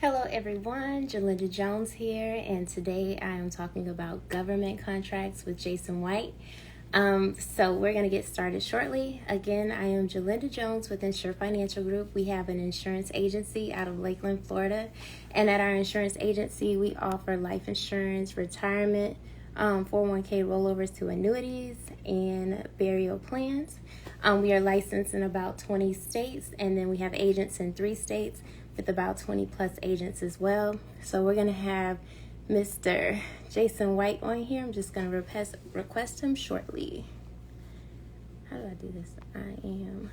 Hello, everyone. Jalinda Jones here, and today I am talking about government contracts with Jason White. So we're going to get started shortly. Again, I am Jalinda Jones with Insure Financial Group. We have an insurance agency out of Lakeland, Florida, and at our insurance agency, we offer life insurance, retirement, 401k rollovers to annuities, and burial plans. We are licensed in about 20 states, and then we have agents in 3 states with about 20 plus agents as well. So we're going to have Mr. Jason White on here. I'm just going to request him shortly. How do I do this? I am.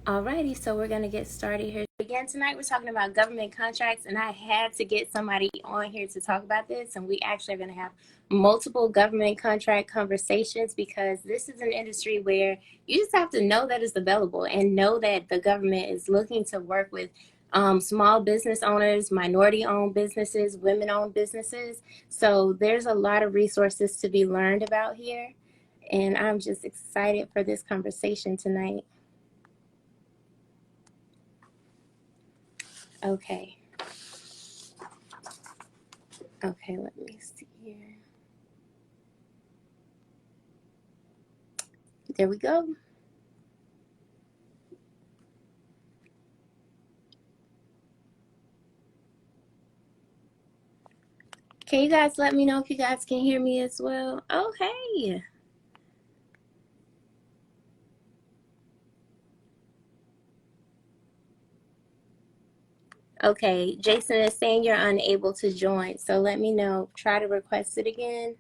Alrighty, so we're going to get started here. Again, tonight we're talking about government contracts, and I had to get somebody on here to talk about this, and we actually are going to have multiple government contract conversations because this is an industry where you just have to know that it's available and know that the government is looking to work with small business owners, minority-owned businesses, women-owned businesses. So there's a lot of resources to be learned about here, and I'm just excited for this conversation tonight. Okay. Okay, let me see here. There we go. Can you guys let me know if you guys can hear me as well? Oh, hey. Okay, Jason is saying you're unable to join, so let me know. Try to request it again.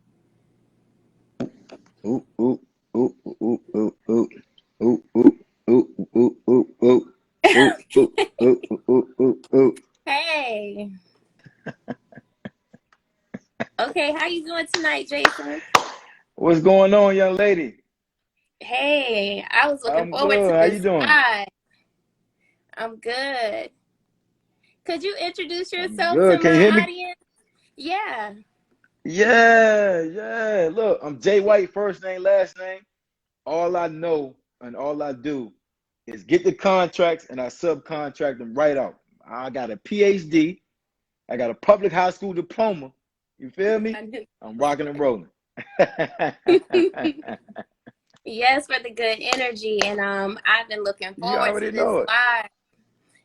Ooh, ooh, ooh, ooh, ooh, ooh, ooh, ooh, ooh, ooh, ooh, ooh, ooh, ooh, ooh, ooh, ooh, ooh. Hey. Okay, how you doing tonight, Jason? What's going on, young lady? Hey, I was looking I'm forward to good. How you this doing? live. I'm good. Could you introduce I'm yourself to good. Can you hear my me? audience? Yeah. Yeah, yeah. Look, I'm Jay White, first name, last name. All I know and all I do is get the contracts and I subcontract them right out. I got a PhD. I got a public high school diploma. You feel me? I I'm rocking and rolling. knew. Yes, for the good energy. And I've been looking You forward to already this know it. live.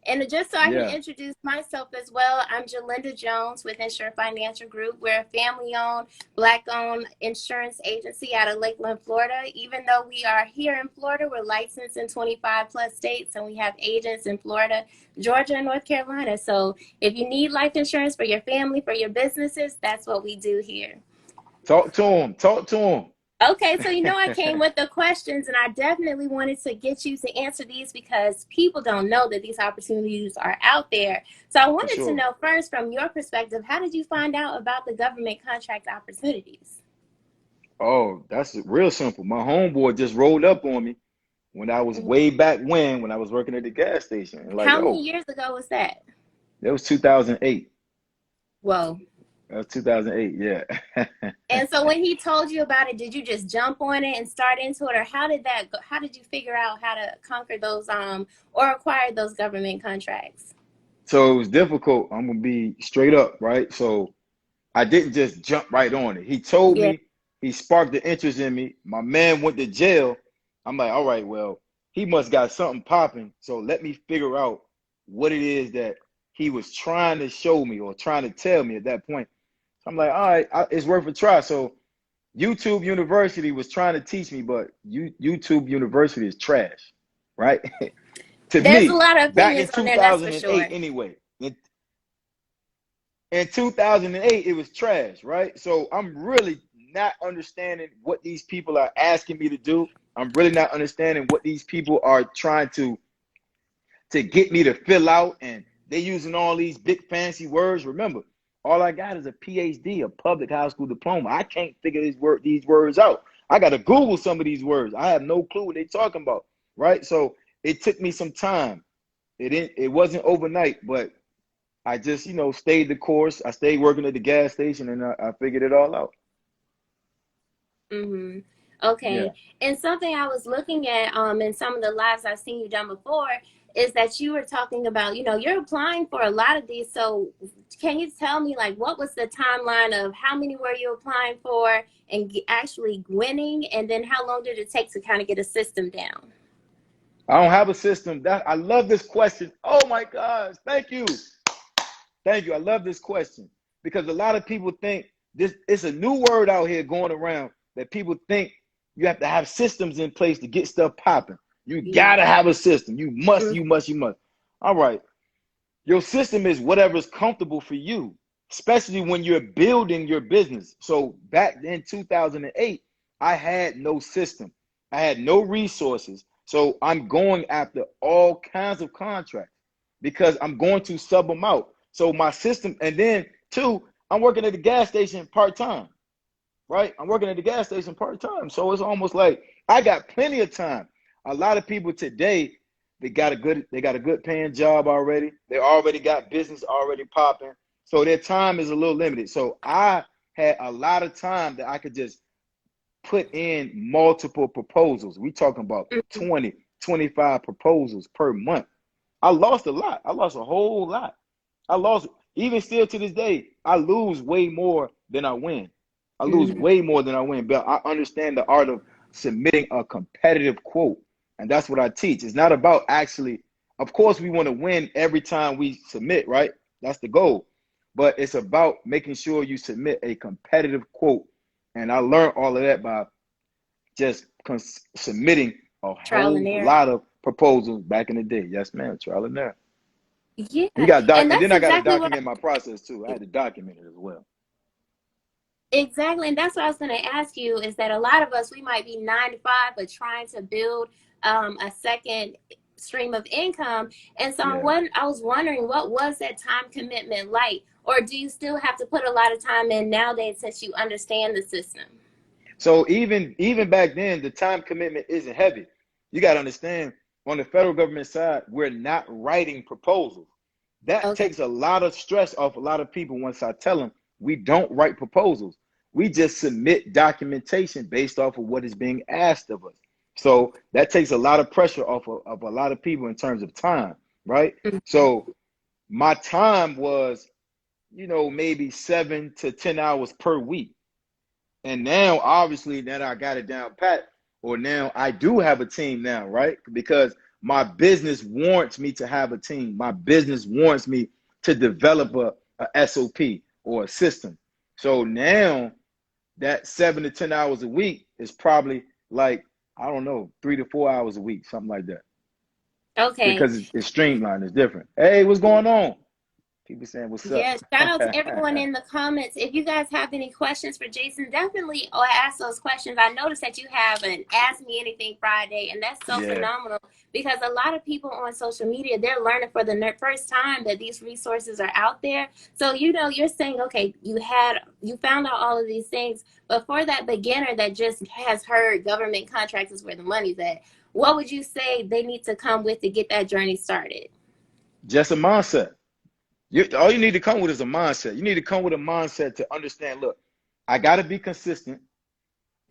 And just so I can Yeah. introduce myself as well, I'm Jalinda Jones with Insure Financial Group. We're a family-owned, Black-owned insurance agency out of Lakeland, Florida. Even though we are here in Florida, we're licensed in 25 plus states, and we have agents in Florida, Georgia, and North Carolina. So if you need life insurance for your family, for your businesses, that's what we do here. Talk to him. Talk to him. Okay, so I came with the questions, and I definitely wanted to get you to answer these because people don't know that these opportunities are out there. So I For wanted to sure. know first, from your perspective, how did you find out about the government contract opportunities? Oh, that's real simple. My homeboy just rolled up on me when I was Mhm. way back when I was working at the gas station. And like, How many yo, years ago was that? that was 2008. Whoa. That was 2008. Yeah. And so when he told you about it, did you just jump on it and start into it, or how did that go? How did you figure out how to conquer those or acquire those government contracts? So it was difficult. I'm gonna be straight up, right? So I didn't just jump right on it. He told Yeah. me, he sparked the interest in me. My man went to jail. I'm like, all right, well, he must got something popping. So let me figure out what it is that he was trying to show me or trying to tell me at that point. So I'm like, all right, it's worth a try. So YouTube University was trying to teach me, but YouTube University is trash, right? To There's a me, lot of back in opinions on there, that's for 2008 sure. anyway. In 2008 it was trash, right? So I'm really not understanding what these people are asking me to do. I'm really not understanding what these people are trying to get me to fill out, and they using all these big fancy words. Remember, all I got is a PhD, a public high school diploma. I can't figure these words out. I got to Google some of these words. I have no clue what they're talking about, right? So it took me some time. It wasn't overnight, but I just, stayed the course. I stayed working at the gas station, and I figured it all out. Hmm. Yeah. Okay. And something I was looking at in some of the lives I've seen you done before is that you were talking about, you're applying for a lot of these. So can you tell me like what was the timeline of how many were you applying for and actually winning, and then how long did it take to kind of get a system down? I don't have a system. That I love this question. Oh my gosh. Thank you. Thank you. I love this question because a lot of people think this it's a new word out here going around that people think you have to have systems in place to get stuff popping. You Yeah. gotta have a system. You must, Mm. you must, you must. All right. Your system is whatever's comfortable for you, especially when you're building your business. So back in 2008, I had no system. I had no resources. So I'm going after all kinds of contracts because I'm going to sub them out. So my system, and then two, I'm working at the gas station part-time, right? I'm working at the gas station part-time. So it's almost like I got plenty of time. A lot of people today, they got a good paying job already. They already got business already popping. So their time is a little limited. So I had a lot of time that I could just put in multiple proposals. We talking about Mhm. 20, 25 proposals per month. I lost a lot. I lost a whole lot. I lost, even still to this day, I lose way more than I win. I lose Mhm. way more than I win. But I understand the art of submitting a competitive quote. And that's what I teach. It's not about actually, of course, we want to win every time we submit, right? That's the goal. But it's about making sure you submit a competitive quote. And I learned all of that by just submitting a Trial and whole error. lot of proposals back in the day. Yes, ma'am. Trial and error. Yeah. You got And and that's then I got to exactly what document my process too. I had to document it as well. Exactly. And that's what I was going to ask you is that a lot of us, we might be 9 to 5, but trying to build a second stream of income. And so Yeah. I was wondering, what was that time commitment like? Or do you still have to put a lot of time in nowadays since you understand the system? So even back then, the time commitment isn't heavy. You got to understand on the federal government side, we're not writing proposals. That Okay. takes a lot of stress off a lot of people once I tell them we don't write proposals. We just submit documentation based off of what is being asked of us. So that takes a lot of pressure off of a lot of people in terms of time, right? Mhm. So my time was, maybe 7 to 10 hours per week. And now, obviously, that I got it down pat, or now I do have a team now, right? Because my business warrants me to have a team. My business warrants me to develop a SOP or a system. So now that 7 to 10 hours a week is probably like, I don't know, 3 to 4 hours a week, something like that. Okay. Because it's streamlined, it's different. Hey, what's going on? People saying, what's up? Yeah, shout out to everyone in the comments. If you guys have any questions for Jason, definitely ask those questions. I noticed that you have an Ask Me Anything Friday, and that's so Yeah, phenomenal because a lot of people on social media, they're learning for the first time that these resources are out there. So, you're saying, okay, you found out all of these things, but for that beginner that just has heard government contracts is where the money's at, what would you say they need to come with to get that journey started? just a mindset. All you need to come with is a mindset. You need to come with a mindset to understand, look, I got to be consistent.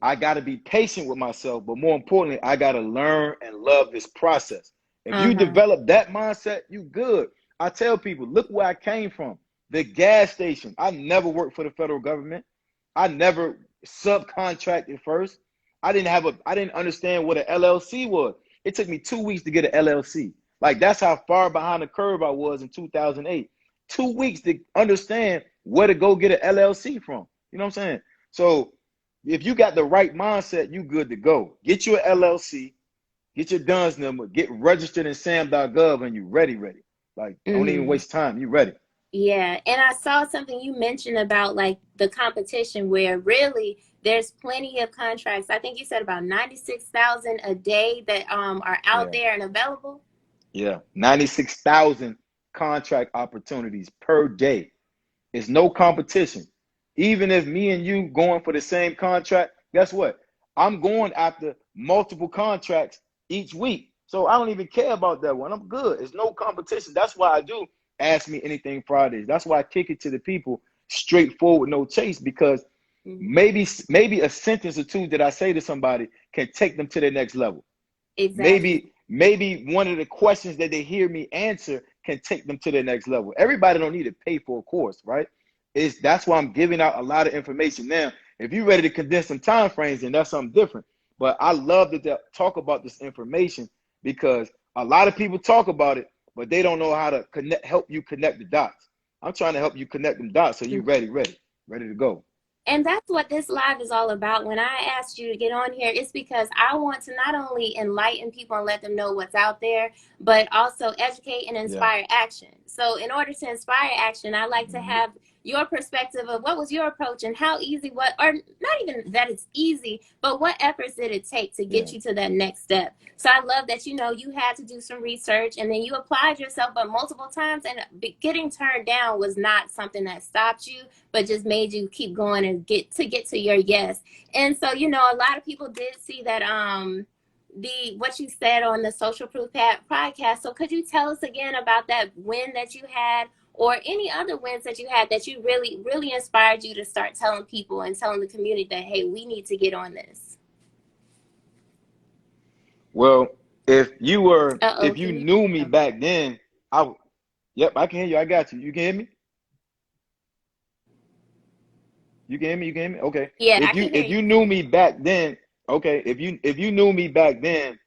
I got to be patient with myself. But more importantly, I got to learn and love this process. If you Uh-huh. develop that mindset, you good. I tell people, look where I came from. The gas station. I never worked for the federal government. I never subcontracted first. I didn't understand what an LLC was. It took me 2 weeks to get an LLC. Like that's how far behind the curve I was in 2008. 2 weeks to understand where to go get an LLC from. You know what I'm saying? So if you got the right mindset, you good to go. Get your LLC, get your DUNS number, get registered in SAM.gov, and you ready. Like, don't even Mm-hmm. waste time. You ready. Yeah, and I saw something you mentioned about like the competition where really there's plenty of contracts. I think you said about 96,000 a day that are out Yeah. there and available. Yeah. 96,000 contract opportunities per day. It's no competition. Even if me and you going for the same contract, guess what? I'm going after multiple contracts each week. So I don't even care about that one. I'm good. It's no competition. That's why I do Ask Me Anything Fridays. That's why I kick it to the people straightforward, no chase, because Mhm. Maybe a sentence or two that I say to somebody can take them to the next level. Exactly. Maybe one of the questions that they hear me answer can take them to the next level. Everybody don't need to pay for a course, right? That's why I'm giving out a lot of information now. If you're ready to condense some time frames, then that's something different. But I love to talk about this information because a lot of people talk about it, but they don't know how to help you connect the dots. I'm trying to help you connect them dots so you're ready to go. And that's what this live is all about. When I asked you to get on here, it's because I want to not only enlighten people and let them know what's out there, but also educate and Yeah. inspire action. So, in order to inspire action, I like to have your perspective of what was your approach and how easy, or not even that it's easy, but what efforts did it take to get Yeah. you to that next step. So I love that you had to do some research and then you applied yourself, but multiple times, and getting turned down was not something that stopped you, but just made you keep going and get to your yes. And so, a lot of people did see that the what you said on the Social Proof podcast. So could you tell us again about that win that you had, or any other wins that you had that you really inspired you to start telling people and telling the community that, hey, we need to get on this? Well, if you Can you? knew me back then, yep, I can hear you. I got you. You can hear me? You can hear me? You can hear me? Okay. Yeah, I can hear If you. you knew me back then, okay, if you knew me back then,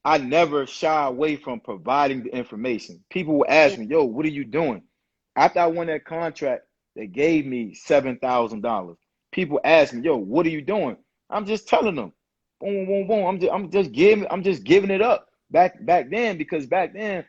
I never shy away from providing the information. People will Yeah. ask me, yo, what are you doing? After I won that contract, they gave me $7,000. People ask me, yo, what are you doing? I'm just telling them. Boom, boom, boom. I'm just giving it up. Back then, because back then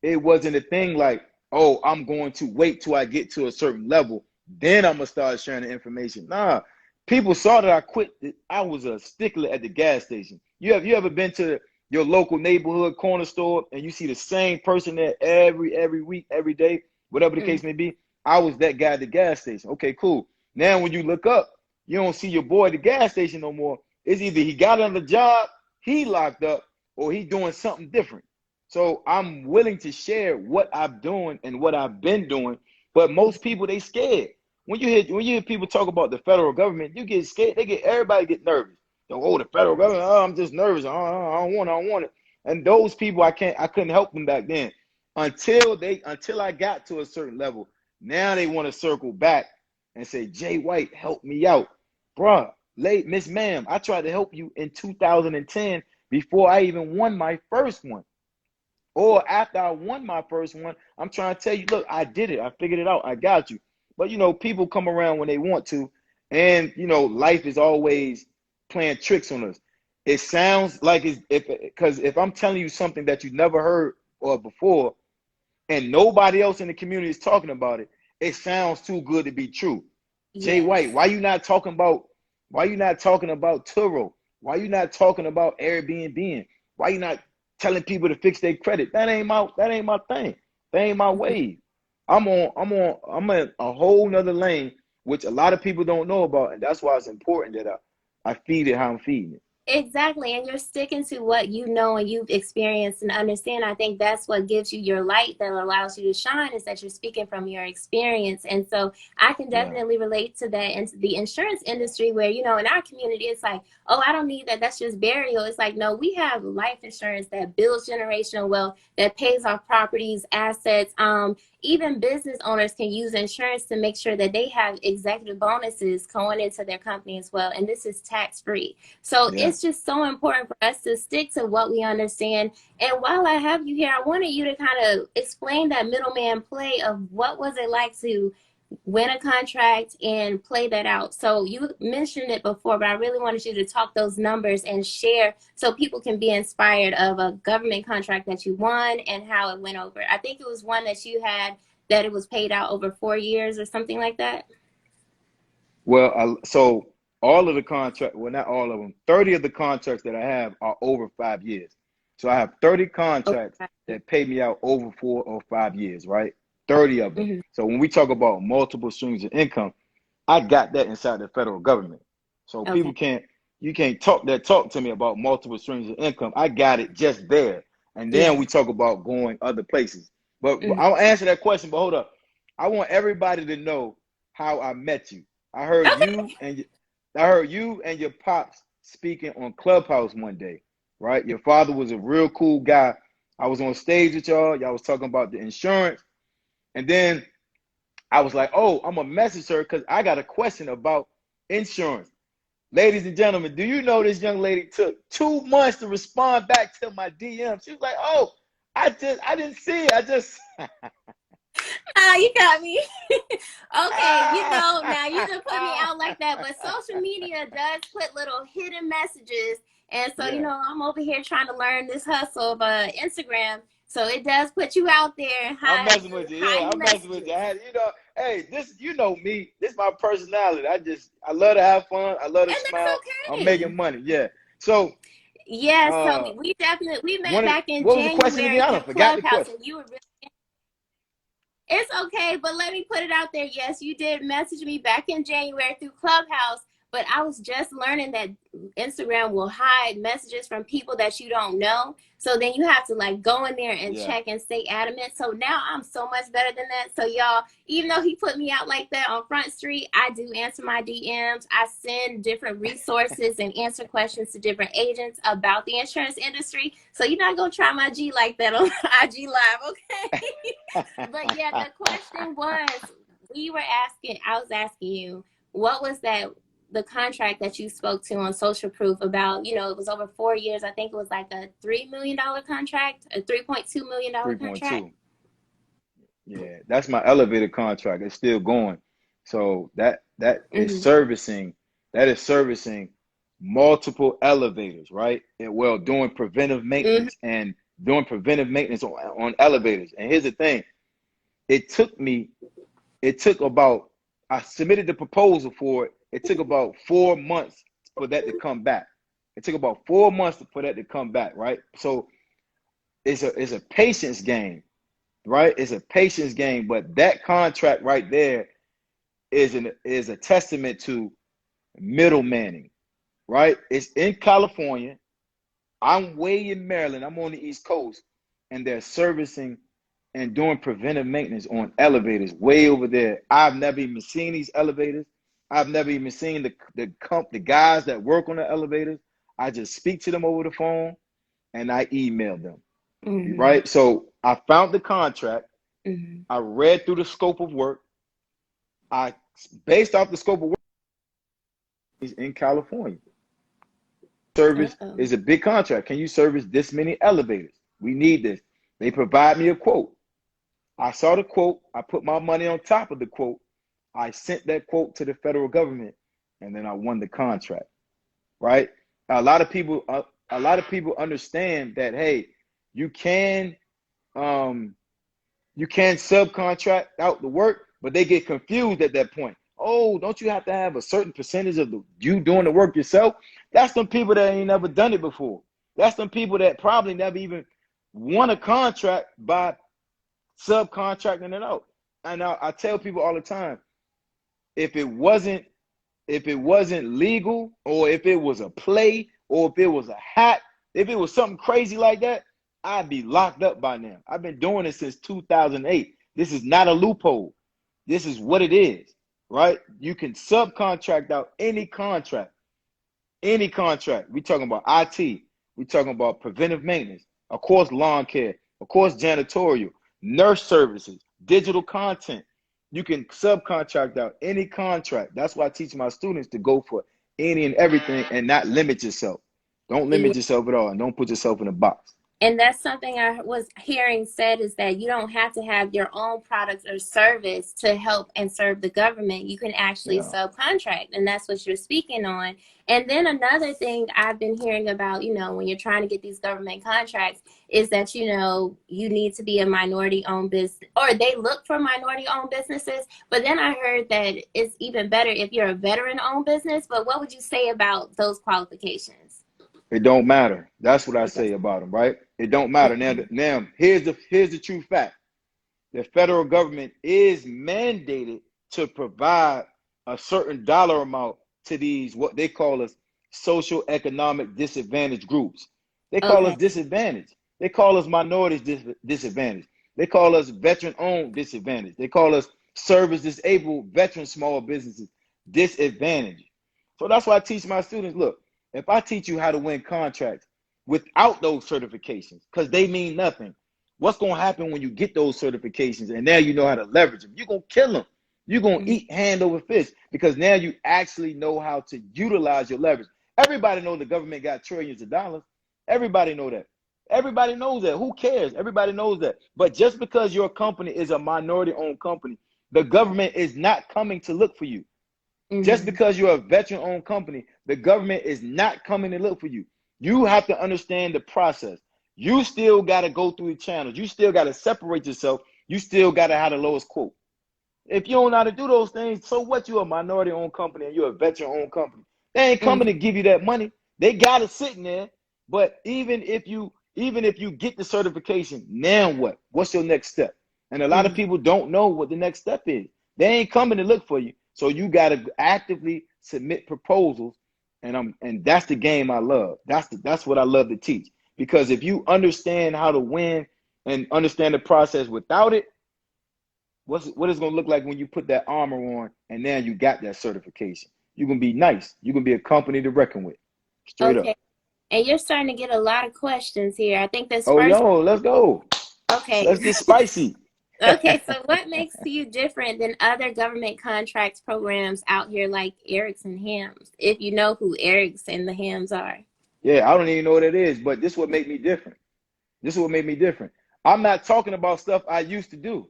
it wasn't a thing like, oh, I'm going to wait till I get to a certain level, then I'm gonna start sharing the information. Nah, people saw that I quit. I was a stickler at the gas station. You ever been to your local neighborhood corner store and you see the same person there every week, every day, whatever the Mm. case may be? I was that guy at the gas station. Okay, cool. Now when you look up, you don't see your boy at the gas station no more. It's either he got another job, he locked up, or he doing something different. So I'm willing to share what I'm doing and what I've been doing. But most people, they scared. When you hear people talk about the federal government, you get scared. Everybody get nervous. Oh, the federal government. Oh, I'm just nervous. I don't want it. And those people, I couldn't help them back then until I got to a certain level. Now they want to circle back and say, Jay White, help me out, bruh. Late Miss Ma'am, I tried to help you in 2010 before I even won my first one. Or after I won my first one, I'm trying to tell you, look, I did it. I figured it out. I got you. But people come around when they want to, and life is always playing tricks on us. It sounds like because if I'm telling you something that you never heard or before, and nobody else in the community is talking about it, it sounds too good to be true. Jay White, Yes. why you not talking about Turo? Why you not talking about Airbnb? Why you not telling people to fix their credit? That ain't my thing. That ain't my wave. I'm in a whole nother lane, which a lot of people don't know about, and that's why it's important that I feed it how I'm feeding it. Exactly. And you're sticking to what you know and you've experienced and understand. I think that's what gives you your light that allows you to shine, is that you're speaking from your experience. And so I can Yeah, definitely relate to that. And the insurance industry, where, in our community, it's like, oh, I don't need that. That's just burial. It's like, no, we have life insurance that builds generational wealth, that pays off properties, assets. Even business owners can use insurance to make sure that they have executive bonuses going into their company as well. And this is tax free. So yeah. it's just so important for us to stick to what we understand. And while I have you here, I wanted you to kind of explain that middleman play of what was it like to win a contract and play that out. So you mentioned it before, but I really wanted you to talk those numbers and share so people can be inspired of a government contract that you won and how it went over. I think it was one that you had that it was paid out over 4 years or something like that. So all of the contract, well, not all of them, 30 of the contracts that I have are over 5 years. So I have 30 contracts Okay. that pay me out over 4 or 5 years, right? 30 of them. Mm-hmm. So when we talk about multiple streams of income, I got that inside the federal government. So Okay. you can't talk to me about multiple streams of income. I got it just there. And then Yeah. we talk about going other places. But Mm-hmm. I'll answer that question, but hold up. I want everybody to know how I met you. I heard Okay. you and I heard you and your pops speaking on Clubhouse one day, right? Your father was a real cool guy. I was on stage with y'all. Y'all was talking about the insurance, and then I was like, "Oh, I'm gonna message her because I got a question about insurance." Ladies and gentlemen, do you know this young lady took 2 months to respond back to my DM? She was like, "Oh, I didn't see it. I just." Ah, you got me. Okay, now you done put me out like that, but social media does put little hidden messages. And so, Yeah, I'm over here trying to learn this hustle of Instagram. So it does put you out there and I'm messing with you. Yeah, hide I'm messing with you. messages. Hey, this, me. This is my personality. I love to have fun. I love to And smile. that's I'm okay. making money. Yeah. So, Yeah, so uh, we met back in what was the question January again? I through don't forgot the Clubhouse, question. and you were really. It's okay, but let me put it out there. Yes, you did message me back in January through Clubhouse, but I was just learning that Instagram will hide messages from people that you don't know. So then you have to like go in there and Yeah. check and stay adamant. So now I'm so much better than that. So y'all, even though he put me out like that on Front Street, I do answer my DMs. I send different resources and answer questions to different agents about the insurance industry. So you're not gonna try my G like that on IG Live, okay? But yeah, the question was, I was asking you, what was the contract that you spoke to on Social Proof about, it was over 4 years. I think it was like a $3 million contract, a $3.2 million contract. 3.2. Yeah, that's my elevator contract. It's still going. So that is Mm-hmm. servicing multiple elevators, right? And well, Mm-hmm. doing preventive maintenance on elevators. And here's the thing. It took me, it took about I submitted the proposal for it. It took about 4 months for that to come back. It took about 4 months for that to come back, right? So it's a patience game, right? It's a patience game, but that contract right there is a testament to middlemaning, right? It's in California. I'm way in Maryland. I'm on the East Coast, and they're servicing and doing preventive maintenance on elevators way over there. I've never even seen these elevators. I've never even seen the guys that work on the elevators. I just speak to them over the phone and I email them. Mm-hmm. Right? So I found the contract. Mm-hmm. I read through the scope of work. I based off the scope of work in California. Service Uh-oh. is a big contract. Can you service this many elevators? We need this. They provide me a quote. I saw the quote. I put my money on top of the quote. I sent that quote to the federal government, and then I won the contract. Right? A lot of people, understand that. Hey, you can, subcontract out the work, but they get confused at that point. Oh, don't you have to have a certain percentage of you doing the work yourself? That's some people that ain't never done it before. That's some people that probably never even won a contract by subcontracting it out. And I tell people all the time, if it wasn't legal, or if it was a play, or if it was a hack, if it was something crazy like that, I'd be locked up by now. I've been doing it since 2008. This is not a loophole. This is what it is, right? You can subcontract out any contract. Any contract. We talking about IT. We talking about preventive maintenance. Of course, lawn care. Of course, janitorial, nurse services, digital content. You can subcontract out any contract. That's why I teach my students to go for any and everything and not limit yourself. Don't limit yourself at all, and don't put yourself in a box. And that's something I was hearing said, is that you don't have to have your own product or service to help and serve the government. You can actually Yeah. subcontract, and that's what you're speaking on. And then another thing I've been hearing about, when you're trying to get these government contracts, is that, you need to be a minority owned business, or they look for minority owned businesses. But then I heard that it's even better if you're a veteran owned business. But what would you say about those qualifications? It don't matter. That's what I It say doesn't. about them, right? It don't matter. Now, here's the true fact. The federal government is mandated to provide a certain dollar amount to these, what they call us, social economic disadvantaged groups. They call us Okay. disadvantaged. They call us minorities disadvantaged. They call us veteran owned disadvantaged. They call us service disabled veteran small businesses disadvantage. So that's why I teach my students, look, if I teach you how to win contracts without those certifications, because they mean nothing, what's going to happen when you get those certifications and now you know how to leverage them? You're going to kill them. You're going to eat hand over fist because now you actually know how to utilize your leverage. Everybody knows the government got trillions of dollars. Everybody know that. Everybody knows that. Who cares? Everybody knows that. But just because your company is a minority-owned company, the government is not coming to look for you. Just because you're a veteran-owned company, the government is not coming to look for you. You have to understand the process. You still got to go through the channels. You still got to separate yourself. You still got to have the lowest quote. If you don't know how to do those things, so what? You're a minority-owned company and you're a veteran-owned company. They ain't coming to give you that money. They got it sitting there. But even if you get the certification, now what? What's your next step? And a lot of people don't know what the next step is. They ain't coming to look for you. So you got to actively submit proposals, and that's the game I love. That's what I love to teach. Because if you understand how to win and understand the process without it, what it's going to look like when you put that armor on and now you got that certification. You're going to be nice. You're going to be a company to reckon with. Straight up. And you're starting to get a lot of questions here. I think this Oh, yo, let's go. Okay. Let's get spicy. Okay, so what makes you different than other government contracts programs out here like Erick's and Hams? If you know who Erick's and the Hams are. Yeah, I don't even know what it is, but this is what made me different. This is what made me different. I'm not talking about stuff I used to do.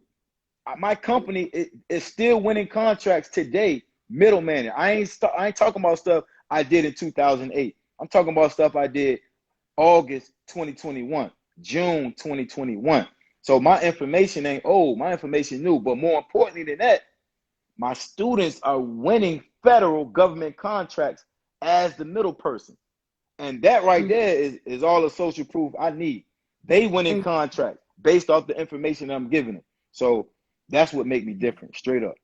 My company is still winning contracts today, middleman. I ain't talking about stuff I did in 2008. I'm talking about stuff I did August 2021, June 2021. So my information ain't old, my information new. But more importantly than that, my students are winning federal government contracts as the middle person. And that right there is all the social proof I need. They winning contracts based off the information I'm giving them. So that's what make me different, straight up.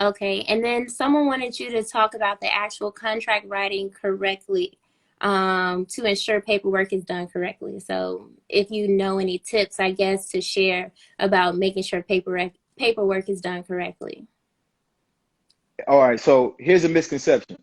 Okay, and then someone wanted you to talk about the actual contract writing correctly to ensure paperwork is done correctly. So if you know any tips, I guess, to share about making sure paperwork is done correctly. All right, so here's a misconception.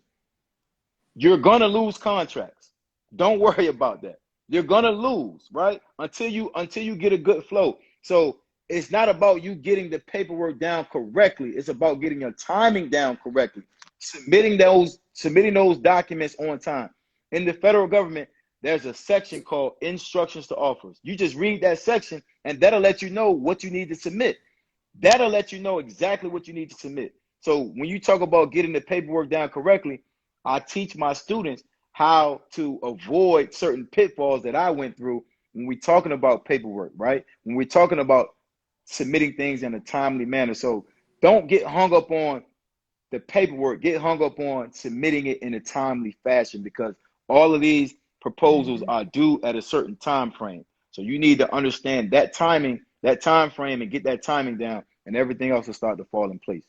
You're going to lose contracts. Don't worry about that. You're going to lose, right? Until you get a good flow. So it's not about you getting the paperwork down correctly. It's about getting your timing down correctly. Submitting those documents on time. In the federal government, there's a section called instructions to offers. You just read that section and that'll let you know what you need to submit. That'll let you know exactly what you need to submit. So when you talk about getting the paperwork down correctly, I teach my students how to avoid certain pitfalls that I went through when we're talking about paperwork, right? When we're talking about submitting things in a timely manner. So don't get hung up on the paperwork, get hung up on submitting it in a timely fashion, because all of these proposals are due at a certain time frame. So you need to understand that timing, that time frame, and get that timing down, and everything else will start to fall in place.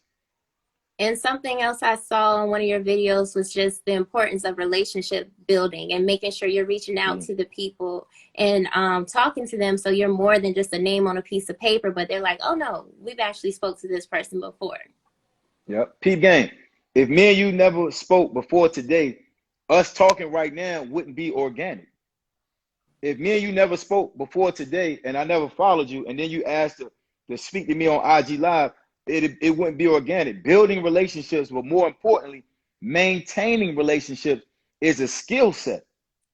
And something else I saw in one of your videos was just the importance of relationship building and making sure you're reaching out to the people and talking to them, so you're more than just a name on a piece of paper, but they're like, oh no, we've actually spoke to this person before. Yep. Peep game. If me and you never spoke before today, us talking right now wouldn't be organic. If me and you never spoke before today and I never followed you, and then you asked to speak to me on IG Live, it wouldn't be organic. Building relationships, but more importantly, maintaining relationships is a skill set.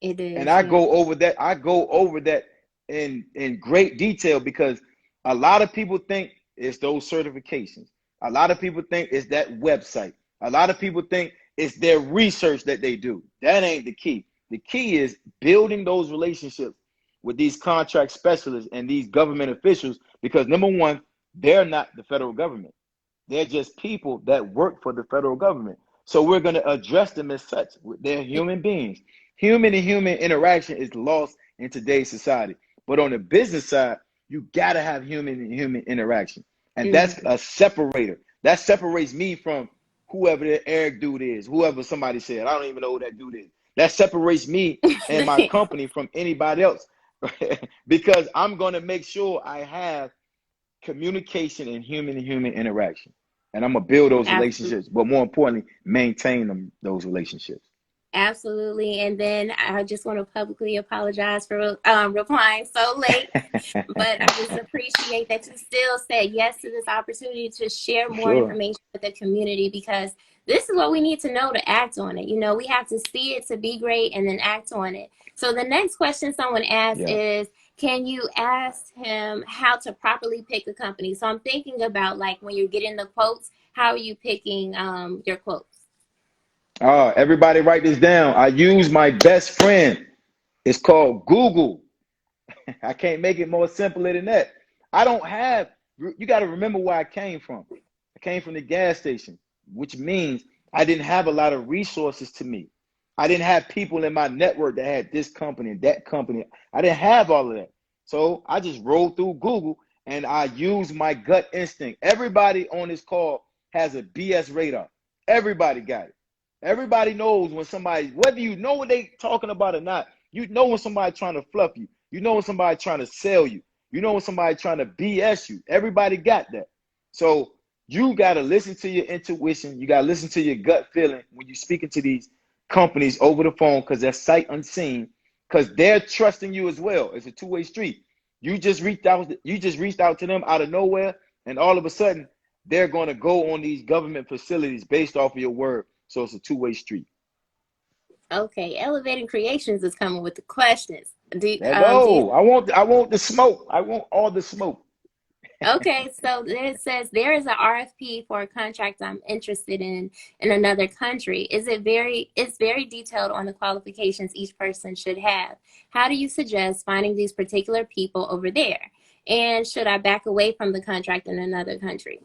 It is. And I go over that in great detail, because a lot of people think it's those certifications. A lot of people think it's that website. A lot of people think it's their research that they do. That ain't the key. The key is building those relationships with these contract specialists and these government officials, because number one, they're not the federal government. They're just people that work for the federal government. So we're going to address them as such. They're human beings. Human to human interaction is lost in today's society. But on the business side, you got to have human to human interaction. And that's a separator. That separates me from whoever the Eric dude is, whoever somebody said. I don't even know who that dude is. That separates me and my company from anybody else. Because I'm going to make sure I have communication and human interaction. and I'm gonna build those Absolutely. relationships, but more importantly, maintain those relationships. Absolutely. And then I just want to publicly apologize for replying so late. But I just appreciate that you still said yes to this opportunity to share For more sure. information with the community, because this is what we need to know to act on it. You know, we have to see it to be great and then act on it. So the next question someone asked Yeah. is, can you ask him how to properly pick a company? So I'm thinking about, like, when you're getting the quotes, how are you picking your quotes? Everybody write this down. I use my best friend. It's called Google. I can't make it more simpler than that. I don't have, you got to remember where I came from. I came from the gas station, which means I didn't have a lot of resources to me. I didn't have people in my network that had this company and that company. I didn't have all of that. So I just rolled through Google and I used my gut instinct. Everybody on this call has a BS radar. Everybody got it. Everybody knows when somebody, whether you know what they talking about or not, you know when somebody trying to fluff you. You know when somebody trying to sell you. You know when somebody trying to BS you. Everybody got that. So you got to listen to your intuition. You got to listen to your gut feeling when you're speaking to these companies over the phone, because they're sight unseen, because they're trusting you as well. It's a two-way street. You just reached out. You just reached out to them out of nowhere, and all of a sudden they're going to go on these government facilities based off of your word. So it's a two-way street. Okay, Elevating Creations is coming with the questions. There Do you go. I want the smoke. I want all the smoke. Okay, so it says there is an RFP for a contract I'm interested in another country. It's very detailed on the qualifications each person should have. How do you suggest finding these particular people over there? And should I back away from the contract in another country?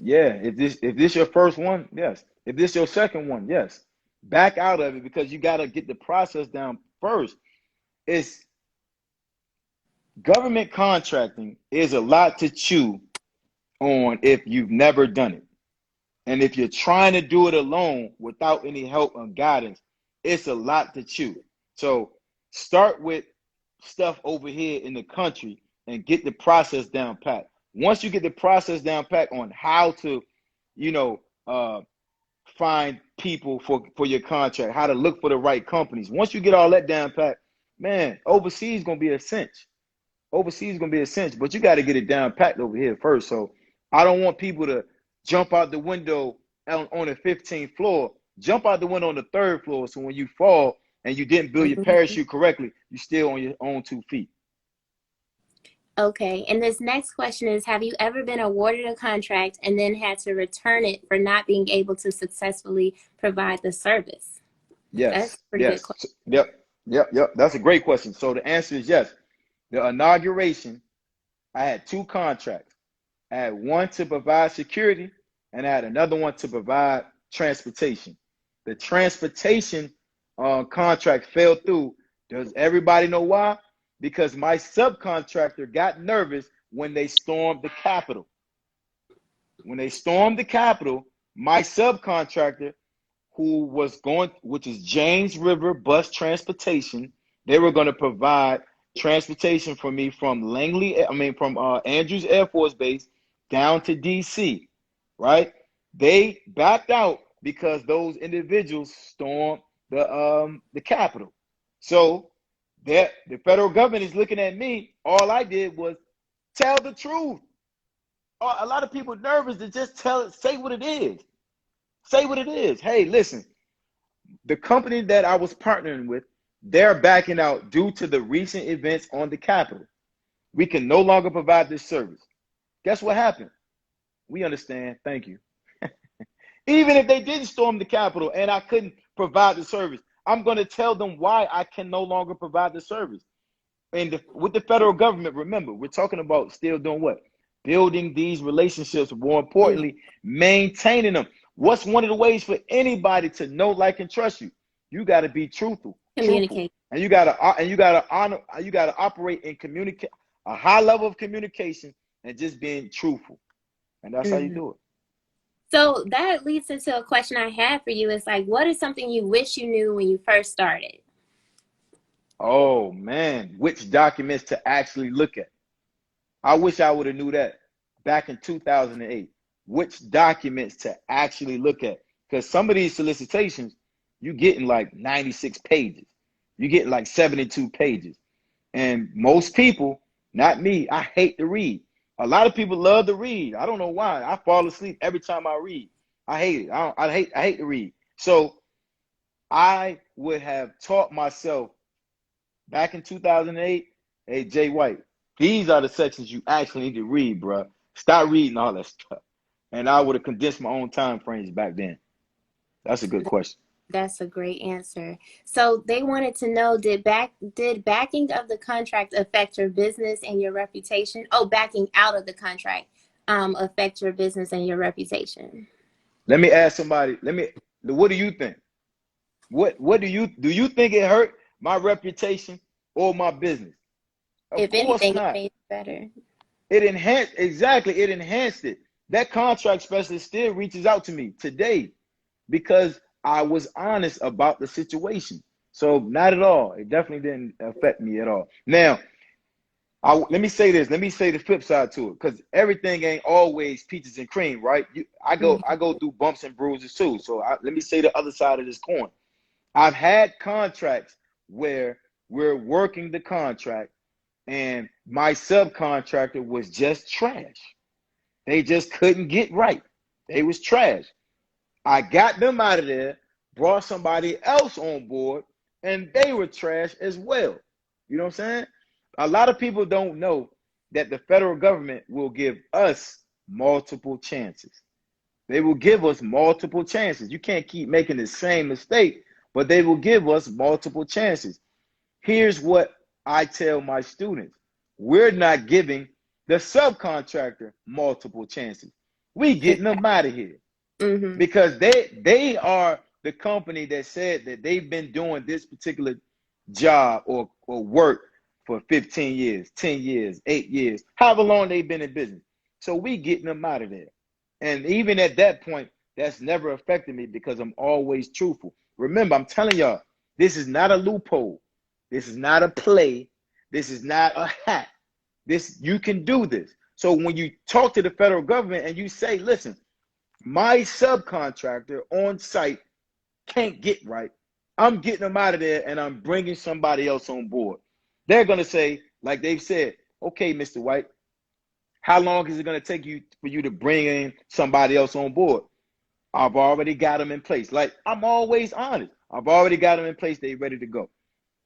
Yeah, if this your first one, yes. If this your second one, yes. Back out of it, because you got to get the process down first. It's government contracting is a lot to chew on if you've never done it. And if you're trying to do it alone without any help and guidance, it's a lot to chew. So start with stuff over here in the country and get the process down pat. Once you get the process down pat on how to, you know, find people for your contract, how to look for the right companies. Once you get all that down pat, man, overseas is gonna be a cinch. Overseas is gonna be a cinch, but you got to get it down packed over here first. So I don't want people to jump out the window on the 15th floor, jump out the window on the third floor. So when you fall and you didn't build your Mhm. parachute correctly, you still on your own 2 feet. Okay, and this next question is, have you ever been awarded a contract and then had to return it for not being able to successfully provide the service? That's Yes, a pretty good yes, question. yep. That's a great question. So the answer is yes. The inauguration, I had 2 contracts. I had one to provide security, and I had another one to provide transportation. The transportation contract fell through. Does everybody know why? Because my subcontractor got nervous when they stormed the Capitol. When they stormed the Capitol, my subcontractor, who was going, which is James River Bus Transportation, they were going to provide transportation for me from from Andrews Air Force Base down to DC, right? They backed out because those individuals stormed the Capitol. So that the federal government is looking at me. All I did was tell the truth. A lot of people nervous to just tell it, say what it is. Say what it is. Hey, listen, the company that I was partnering with, they're backing out due to the recent events on the Capitol. We can no longer provide this service. Guess what happened? We understand. Thank you. Even if they didn't storm the Capitol and I couldn't provide the service, I'm going to tell them why I can no longer provide the service. And with the federal government, remember, we're talking about still doing what? Building these relationships, more Mm, importantly, maintaining them. What's one of the ways for anybody to know, like, and trust you? You got to be truthful, communicate. and you gotta honor, you gotta operate in communicate a high level of communication and just being truthful, and that's how you Mhm. do it. So that leads into a question I had for you. It's like, what is something you wish you knew when you first started? Oh man, which documents to actually look at? I wish I would have knew that back in 2008. which documents to actually look at. Because some of these solicitations, you getting like 96 pages. You getting like 72 pages. And most people, not me, I hate to read. A lot of people love to read. I don't know why. I fall asleep every time I read. I hate it. I hate to read. So I would have taught myself back in 2008, hey, Jay White, these are the sections you actually need to read, bro. Stop reading all that stuff. And I would have condensed my own time frames back then. That's a good question. That's a great answer. So they wanted to know, did backing of the contract affect your business and your reputation? Oh, backing out of the contract affect your business and your reputation? Let me ask somebody, what do you think? What do you think it hurt my reputation or my business? Of If course anything, it not. made it better. It enhanced, exactly, it enhanced it. That contract specialist still reaches out to me today because I was honest about the situation. So not at all. It definitely didn't affect me at all. Now, let me say this. Let me say the flip side to it, because everything ain't always peaches and cream, right? I go through bumps and bruises too. So let me say the other side of this coin. I've had contracts where we're working the contract and my subcontractor was just trash. They just couldn't get right. They was trash. I got them out of there, brought somebody else on board, and they were trash as well. You know what I'm saying? A lot of people don't know that the federal government will give us multiple chances. They will give us multiple chances. You can't keep making the same mistake, but they will give us multiple chances. Here's what I tell my students. We're not giving the subcontractor multiple chances. We getting them out of here. Mm-hmm. Because they are the company that said that they've been doing this particular job or work for 15 years, 10 years, 8 years, however long they've been in business. So we getting them out of there. And even at that point, that's never affected me because I'm always truthful. Remember, I'm telling y'all, this is not a loophole. This is not a play. This is not a hack. You can do this. So when you talk to the federal government and you say, listen, my subcontractor on site can't get right, I'm getting them out of there and I'm bringing somebody else on board. They're going to say, like they've said, okay, Mr. White, how long is it going to take for you to bring in somebody else on board? I've already got them in place. Like, I'm always honest. I've already got them in place. They're ready to go.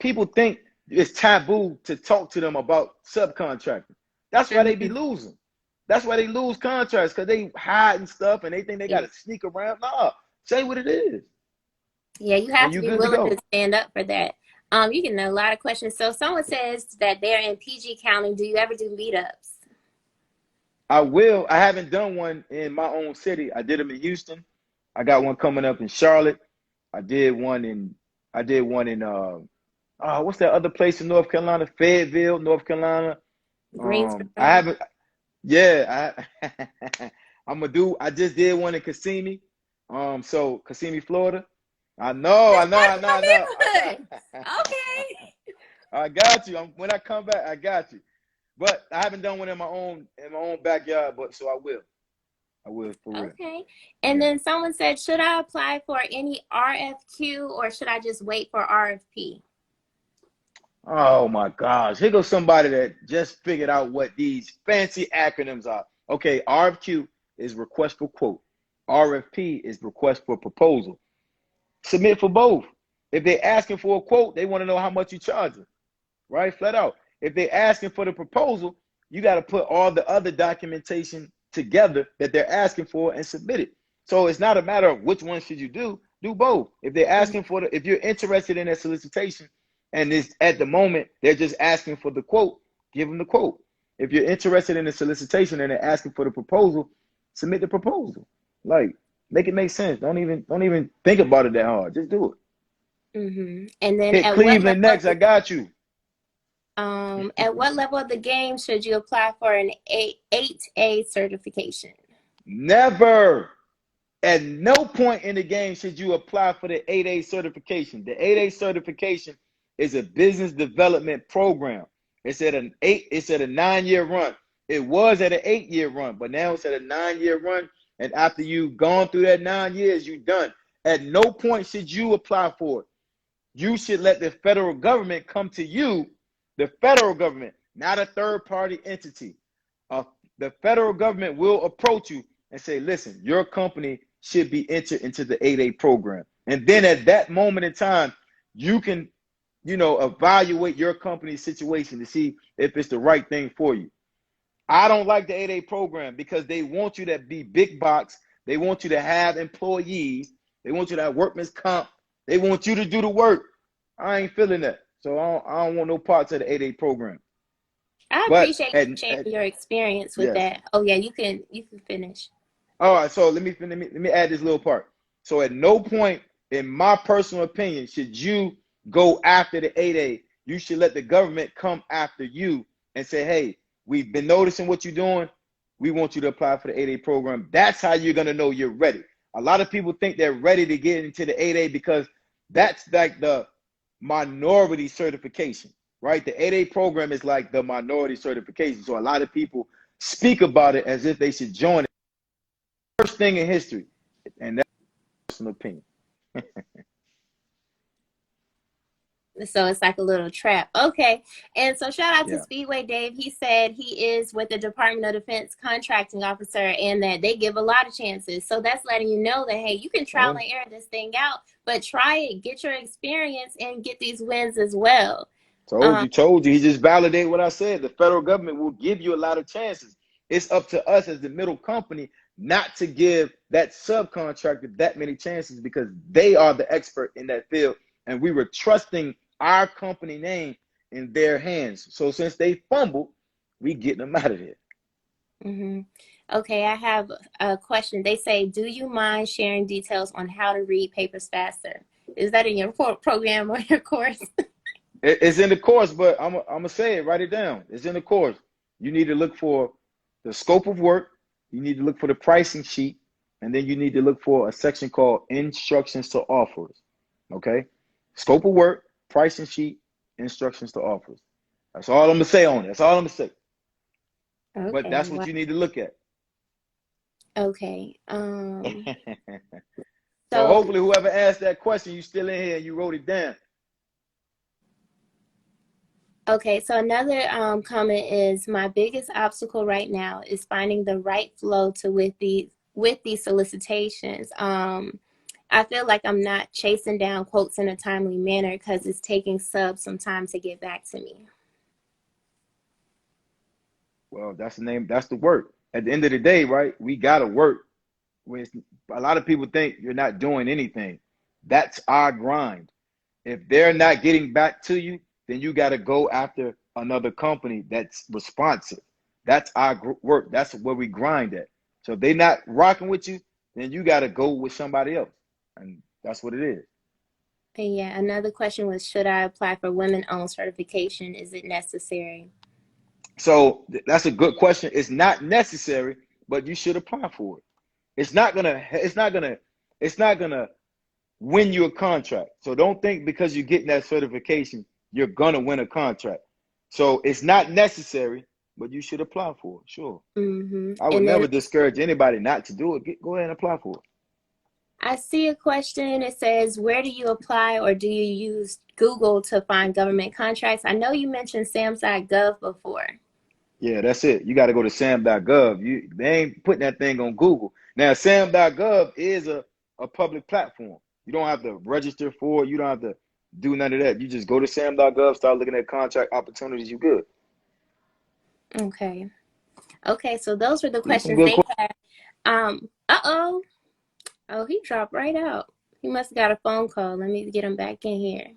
People think it's taboo to talk to them about subcontracting. That's why they be losing. That's why they lose contracts, because they hiding stuff and they think they got to sneak around. Nah, say what it is. Yeah, you have to be willing to stand up for that. You get a lot of questions. So someone says that they're in PG County. Do you ever do meetups? I will. I haven't done one in my own city. I did them in Houston. I got one coming up in Charlotte. I did one in what's that other place in North Carolina? Fayetteville, North Carolina. Greensboro. I haven't. Yeah, I just did one in Kissimmee. So Kissimmee, Florida. I know. Okay. I got you. When I come back, I got you. But I haven't done one in my own backyard, but so I will. I will, for real. Okay. And then someone said, should I apply for any RFQ or should I just wait for RFP? Oh my gosh. Here goes somebody that just figured out what these fancy acronyms are. Okay, RFQ is request for quote. RFP is request for proposal. Submit for both. If they're asking for a quote, they want to know how much you charge them, right? Flat out. If they're asking for the proposal, you got to put all the other documentation together that they're asking for and submit it. So it's not a matter of which one should you do both. If they're asking if you're interested in a solicitation and it's at the moment, they're just asking for the quote, give them the quote. If you're interested in a solicitation and they're asking for the proposal, submit the proposal. Like, make it make sense. Don't even think about it that hard. Just do it. Mm-hmm. And then hit Cleveland next. I got you. At what level of the game should you apply for an 8A certification? Never. At no point in the game should you apply for the 8A certification. The 8A certification is a business development program. It's at a 9-year run. It was at an 8-year run, but now it's at a 9-year run. And after you've gone through that 9 years, you're done. At no point should you apply for it. You should let the federal government come to you, the federal government, not a third party entity. The federal government will approach you and say, listen, your company should be entered into the 8A program. And then at that moment in time, you can, evaluate your company's situation to see if it's the right thing for you. I don't like the 8A program because they want you to be big box. They want you to have employees. They want you to have workman's comp. They want you to do the work. I ain't feeling that. So I don't want no parts of the 8A program. I But appreciate you sharing your experience with yes. that. Oh yeah, you can finish. All right, so let me add this little part. So at no point, in my personal opinion, should you go after the 8A. You should let the government come after you and say, hey, we've been noticing what you're doing. We want you to apply for the 8A program. That's how you're going to know you're ready. A lot of people think they're ready to get into the 8A because that's like the minority certification, right? The 8A program is like the minority certification. So a lot of people speak about it as if they should join it. First thing in history, and that's my personal opinion. So it's like a little trap. Okay. And so shout out to Yeah. Speedway Dave. He said he is with the Department of Defense contracting officer and that they give a lot of chances. So that's letting you know that, hey, you can trial and error this thing out, but try it, get your experience, and get these wins as well. Told you. He just validated what I said. The federal government will give you a lot of chances. It's up to us as the middle company not to give that subcontractor that many chances because they are the expert in that field. And we were trusting our company name in their hands. So since they fumbled, we getting them out of there. Mm-hmm. Okay, I have a question. They say, do you mind sharing details on how to read papers faster? Is that in your program or your course? It's in the course, but I'm gonna say it, write it down. It's in the course. You need to look for the scope of work. You need to look for the pricing sheet. And then you need to look for a section called instructions to offers. Okay? Scope of work, pricing sheet, instructions to offers. That's all I'm gonna say on it. That's all I'm gonna say. Okay, but that's what you need to look at. Okay. So hopefully whoever asked that question, you still in here and you wrote it down. Okay, so another comment is my biggest obstacle right now is finding the right flow to with these solicitations. I feel like I'm not chasing down quotes in a timely manner because it's taking subs some time to get back to me. Well, that's the name. That's the work. At the end of the day, right? We gotta work. A lot of people think you're not doing anything. That's our grind. If they're not getting back to you, then you got to go after another company that's responsive. That's our work. That's where we grind at. So if they're not rocking with you, then you got to go with somebody else. And that's what it is. Yeah, another question was, should I apply for women-owned certification? Is it necessary? So that's a good question. It's not necessary, but you should apply for it. It's not gonna win you a contract. So don't think because you're getting that certification, you're gonna win a contract. So it's not necessary, but you should apply for it. Sure. Mm-hmm. I would never discourage anybody not to do it. Go ahead and apply for it. I see a question. It says, where do you apply or do you use Google to find government contracts? I know you mentioned SAM.gov before. Yeah, that's it. You got to go to SAM.gov. They ain't putting that thing on Google. Now, SAM.gov is a public platform. You don't have to register for it. You don't have to do none of that. You just go to SAM.gov, start looking at contract opportunities. You good. Okay. Okay, so those were the questions they had. Oh, he dropped right out. He must have got a phone call. Let me get him back in here.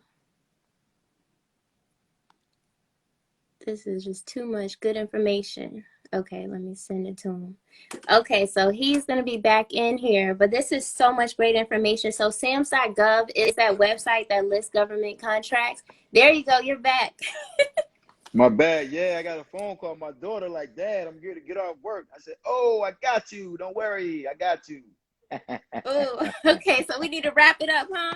This is just too much good information. Okay, let me send it to him. Okay, so he's going to be back in here, but this is so much great information. So SAMS.gov is that website that lists government contracts. There you go. You're back. My bad. Yeah, I got a phone call. My daughter like, Dad, I'm here to get off work. I said, oh, I got you. Don't worry. I got you. Oh, okay. So we need to wrap it up, huh?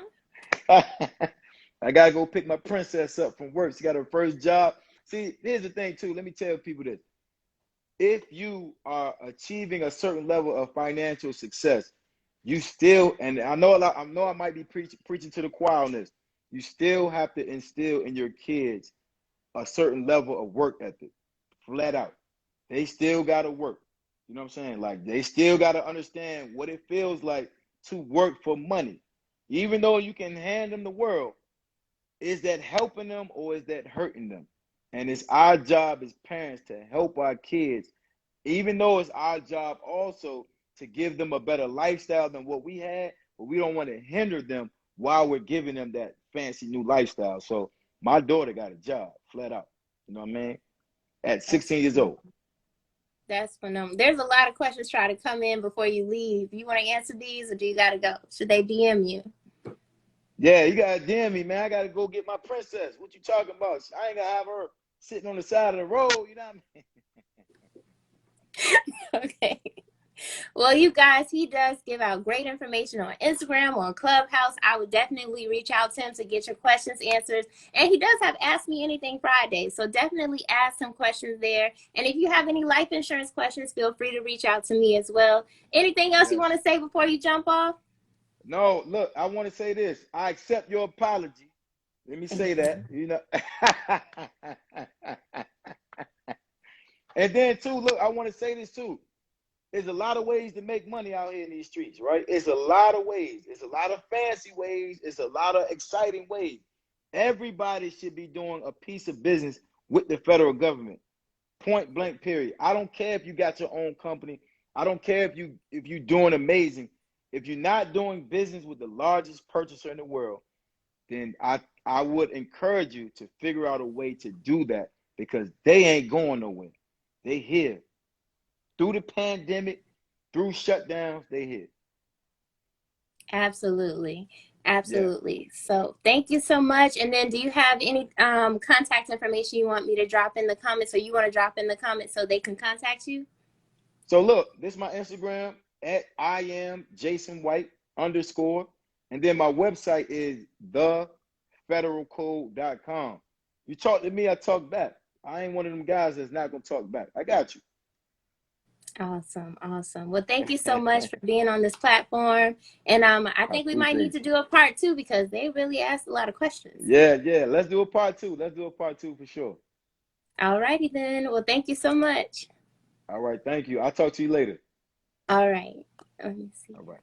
I got to go pick my princess up from work. She got her first job. See, here's the thing, too. Let me tell people this. if you are achieving a certain level of financial success, you still, and I know I might be preaching to the choir on this, you still have to instill in your kids a certain level of work ethic, flat out. They still got to work. You know what I'm saying? Like, they still got to understand what it feels like to work for money. Even though you can hand them the world, is that helping them or is that hurting them? And it's our job as parents to help our kids, even though it's our job also to give them a better lifestyle than what we had, but we don't want to hinder them while we're giving them that fancy new lifestyle. So my daughter got a job, flat out. You know what I mean? At 16 years old. That's phenomenal. There's a lot of questions trying to come in before you leave. You want to answer these or do you got to go? Should they DM you? Yeah, you got to DM me, man. I got to go get my princess. What you talking about? I ain't going to have her sitting on the side of the road. You know what I mean? Okay. Well, you guys, he does give out great information on Instagram, on Clubhouse. I would definitely reach out to him to get your questions answered. And he does have Ask Me Anything Friday, so definitely ask him questions there. And if you have any life insurance questions, feel free to reach out to me as well. Anything else you want to say before you jump off? No, look, I want to say this. I accept your apology. Let me say that, you know. And then, too, look, I want to say this, too. There's a lot of ways to make money out here in these streets, right? It's a lot of ways. It's a lot of fancy ways. It's a lot of exciting ways. Everybody should be doing a piece of business with the federal government. Point blank, period. I don't care if you got your own company. I don't care if you're doing amazing. If you're not doing business with the largest purchaser in the world, then I would encourage you to figure out a way to do that, because they ain't going nowhere. They here. Through the pandemic, through shutdowns, they here. Absolutely. Absolutely. Yeah. So thank you so much. And then do you have any contact information you want me to drop in the comments, or you want to drop in the comments so they can contact you? So look, this is my Instagram at @IamJasonWhite_. And then my website is thefederalcode.com. You talk to me, I talk back. I ain't one of them guys that's not going to talk back. I got you. Awesome. Awesome. Well, thank you so much for being on this platform. And I think we might need to do a part 2 because they really asked a lot of questions. Yeah. Let's do a part 2. Let's do a part 2 for sure. All righty then. Well, thank you so much. All right. Thank you. I'll talk to you later. All right. Let me see. All right.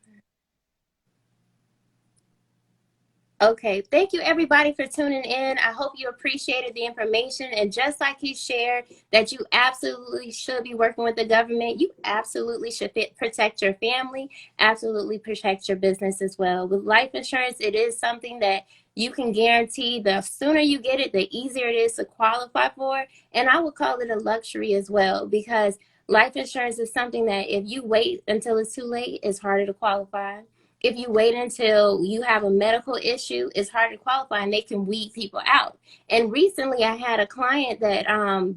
Okay, thank you everybody for tuning in. I hope you appreciated the information, and just like he shared that you absolutely should be working with the government, you absolutely should protect your family, absolutely protect your business as well. With life insurance, it is something that you can guarantee the sooner you get it, the easier it is to qualify for, and I would call it a luxury as well, because life insurance is something that if you wait until it's too late, it's harder to qualify. If you wait until you have a medical issue, it's hard to qualify, and they can weed people out. And recently I had a client that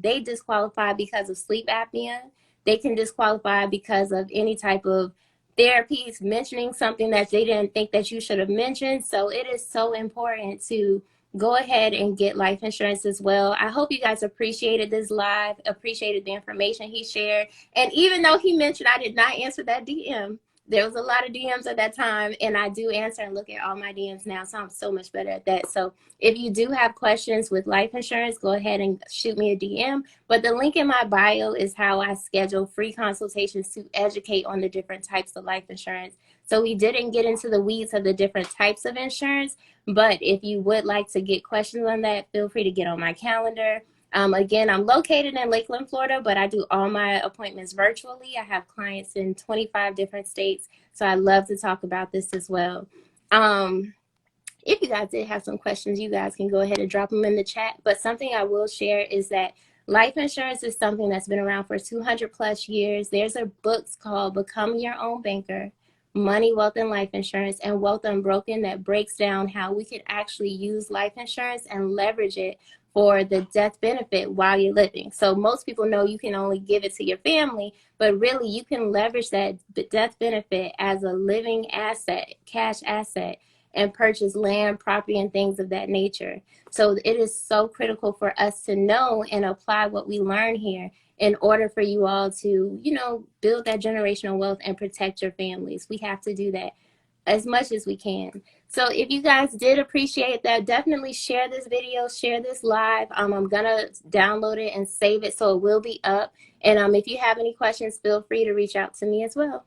they disqualified because of sleep apnea. They can disqualify because of any type of therapies mentioning something that they didn't think that you should have mentioned. So it is so important to go ahead and get life insurance as well. I hope you guys appreciated this live, appreciated the information he shared. And even though he mentioned I did not answer that DM, there was a lot of DMs at that time, and I do answer and look at all my DMs now, so I'm so much better at that. So if you do have questions with life insurance, go ahead and shoot me a DM. But the link in my bio is how I schedule free consultations to educate on the different types of life insurance. So we didn't get into the weeds of the different types of insurance, but if you would like to get questions on that, feel free to get on my calendar. Again, I'm located in Lakeland, Florida, but I do all my appointments virtually. I have clients in 25 different states, so I love to talk about this as well. If you guys did have some questions, you guys can go ahead and drop them in the chat. But something I will share is that life insurance is something that's been around for 200 plus years. There's a book called Become Your Own Banker, Money, Wealth, and Life Insurance, and Wealth Unbroken, that breaks down how we could actually use life insurance and leverage it for the death benefit while you're living. So most people know you can only give it to your family, but really you can leverage that death benefit as a living asset, cash asset, and purchase land, property, and things of that nature. So it is so critical for us to know and apply what we learn here in order for you all to, build that generational wealth and protect your families. We have to do that as much as we can. So if you guys did appreciate that, definitely share this video, share this live. I'm gonna download it and save it so it will be up. And if you have any questions, feel free to reach out to me as well.